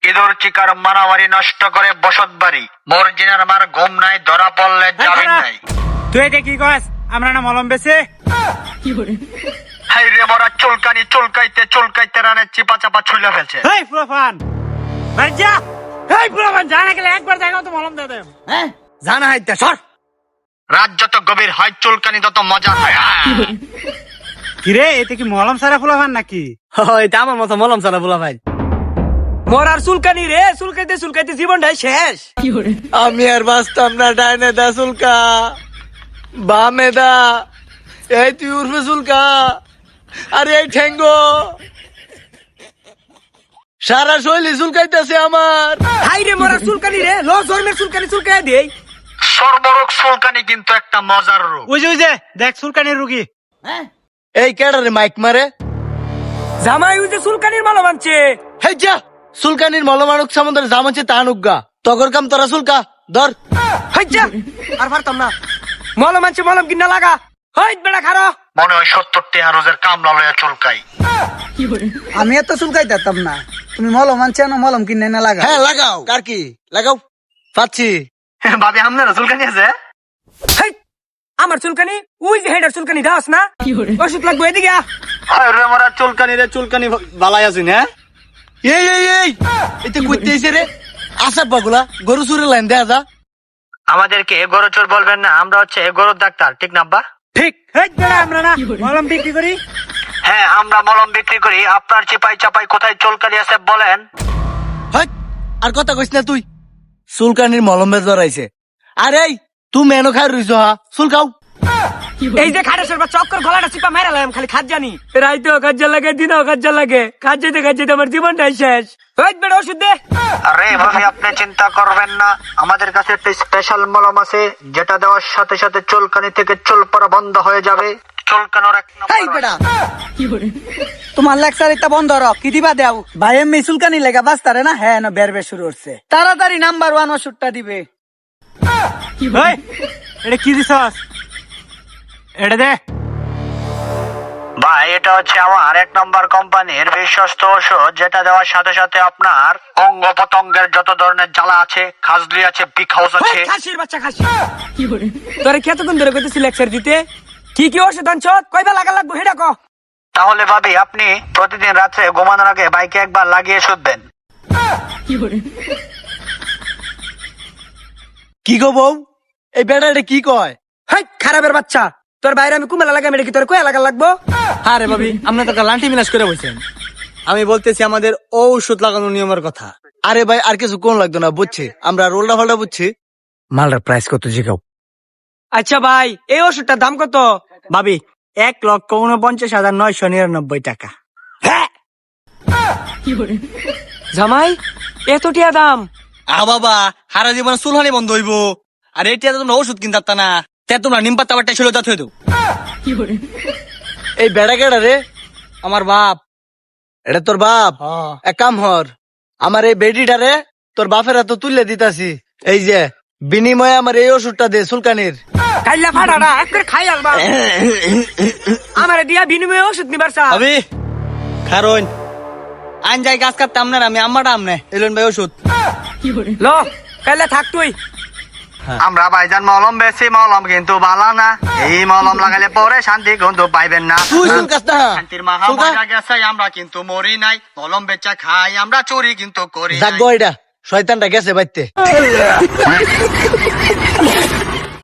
ইঁদুর চিকার মারামারি নষ্ট করে বসত বাড়ি, মর্জিনার মার ঘুম নাই, ধরা পড়লে যাবেন নাই। তুই এটা কি কস? আমরা না মলম বেছে হাই রে মরা চুলকানি, চুলকাইতে চুলকাইতে রানের চিপা চাপা ছুইলা ফেলছে। এই প্রফান বাড়ি যা। এই প্রফান জানা গেলে একবার জায়গা তো মলম দে দেব। হ্যাঁ জানা হাইতা সর। রাত যত গভীর হয় চুলকানি তত মজা হয়। কিরে এতে কি মলম সারা ফুলাফান নাকি? এটা আমার মতো মলম সারা বলা ভাই। মরার চুলকানি রে, চুলকাইতে চুলকাইতে জীবনটাই শেষ। আমি আর বাঁচতাম না। ডাইনে দা চুলকা, বামে দা, এই তুই উর্ফে চুলকা, আরে এই ঠেঙ্গো সারা শৈলী চুলকাইতেছে আমার। হাই রে মরার চুলকানি রে, লো জন্মের চুলকানি চুলকাই দেই। সর্বরোগ চুলকানি কিন্তু একটা মজার রোগ। ওই যে দেখ চুলকানির রুগী। এই কেডারে মাইক মারে? জামাই উজে চুলকানির মলম আনছে। হেই যা, চুলকানির মলম আনুক সামুদ্রের জাম আছে তা আনুক-গা। তগর কাম তোরা চুলকা ধর। হেই যা, আর পারতাম না। মলম আনছে, মলম কিনা লাগা। হই বেড়া খারো। মনে হয় 70টি হারুজের কামলা লইয়া চুলকাই। আমি এত চুলকাই দিতাম না। তুমি মলম আনছে না, মলম কিনে না লাগা। হ্যাঁ লাগাও, কার কি লাগাও পাচ্ছি। ভাবি আপনার চুলকানি আছে? হেই, আমার চুলকানি ওই যে হেডার চুলকানি দাস না, ওষুধ লাগবে এদিকে আ। হাই রে মরা চুলকানি রে, চুলকানি বালাই আছিস না? এই এই এই এতে কইতে আইছে রে। আসাব বাগুলা গরু চুরে লাইন দেয়া যা। আমাদেরকে গরু চোর বলবেন না, আমরা হচ্ছে গরুর ডাক্তার, ঠিক না আব্বা? ঠিক। এই বেড়া আমরা না মলম বিক্রি করি। হ্যাঁ আমরা মলম বিক্রি করি। আপনার চিপাই চাপাই কোথায় চুলকানি আছে বলেন। হই, আর কথা কইস না তুই। চুলকানির মলম বেজার আইছে। আরে এই তুই মেনো খাই রইছো হা, চুলকাও। এই যে খাটের বা চক্কর গলাটা চিপা মেরালাম, খালি খাজ জানি। রাইতেও খাজ্জা লাগে, দিনেও খাজ্জা লাগে। খাজ্জাতে খাজ্জাতে আমার জীবনটাই শেষ। ওই বেড়া ওষুধ দে। আরে ভাবি আপনি চিন্তা করবেন না, আমাদের কাছে একটা স্পেশাল মলম আছে যেটা দেওয়ার সাথে সাথে চুলকানি থেকে চুল পড়া বন্ধ হয়ে যাবে। চুলকানোর এক এই বেড়া তোমার লেকচার এটা বন্ধ রাখ। কি দিবা দেও ভাই? এমনি চুলকানি লেগা বাঁচতারে না। হ্যাঁ না বের বের শুরু হচ্ছে। তাড়াতাড়ি নাম্বার 1 ওষুধটা দিবে। এই এটা কি দিছস? এটা দে। ভাই এটা হচ্ছে আমার 1 নম্বর কোম্পানির বিশ্বস্ত ওষুধ, যেটা দেওয়ার সাথে সাথে আপনার অঙ্গ প্রত্যঙ্গের যত ধরনের জ্বালা আছে, খাজলি আছে, বিখাউস আছে। খাসির বাচ্চা খাসি। তোরে কতক্ষণ ধরে কইতেছি লেকচার দিতে? কি কি ওষুধ আনছ? কয়বার লাগা লাগবো হেডা ক। তাহলে ভাবি আপনি প্রতিদিন রাত্রে ঘুমানোর আগে বাইকে একবার লাগিয়ে শুধবেন। কি গো বউ, এই বেড়াটা কি কয়? হাই খারাপের বাচ্চা, তোর বাইরে আমি কুমেলা লাগাই মেরে কি তোর কয়া লাগা লাগবো? আরে ভাবি আমরা তো লান্টি বিলাস করে বলছেন। আমি বলতেছি আমাদের ঔষধ লাগানোর নিয়মের কথা। আরে ভাই আর কিছু কোন লাগতো না, বুঝছি আমরা রোলটা ফালটা বুঝছি। মালটার প্রাইস কত জিগাও? আচ্ছা ভাই এই ওষুধটার দাম কত? ভাবি 1,49,999 টাকা। জামাই এত টিয়া দাম? বাবা হারা জীবন চুলহানি বন্ধ হইব। আর এই টিয়া তোমরা ওষুধ কিনতে না, তে তোমরা নিম পাতা বাট্টা ছিল তা থই দাও। এই বেড়া কেডা রে? আমার বাপ। এটা তোর বাপ? এক কাম হর, আমার এই বেডিটা রে তোর বাপের এত তুললে দিতাছি। এই যে বিনিময়ে আমার এই ওষুধটা দে চুলকানির। কাইলা ফাটাটা একবার খাই আলবা। আমারে দিয়া বিনিময়ে ওষুধ নিবার চা। আবি খারুন আইন যাই গাছ কাটতাম না, আমি আম্মাটা আমনে এলুন ভাই ওষুধ ল কাইলা থাক তুই। আমরা ভাইজান মলম বেশি, মলম কিন্তু ভালো না। এই মলম লাগালে পরে শান্তি কিন্তু পাইবেন না। তুই চুলকাস না, শান্তির মাহা মজা গেছে, আমরা কিন্তু মরি নাই। মলম বেচা খাই, আমরা চুরি কিন্তু করি যাক গো এটা শয়তানটা গেছে বাইতে।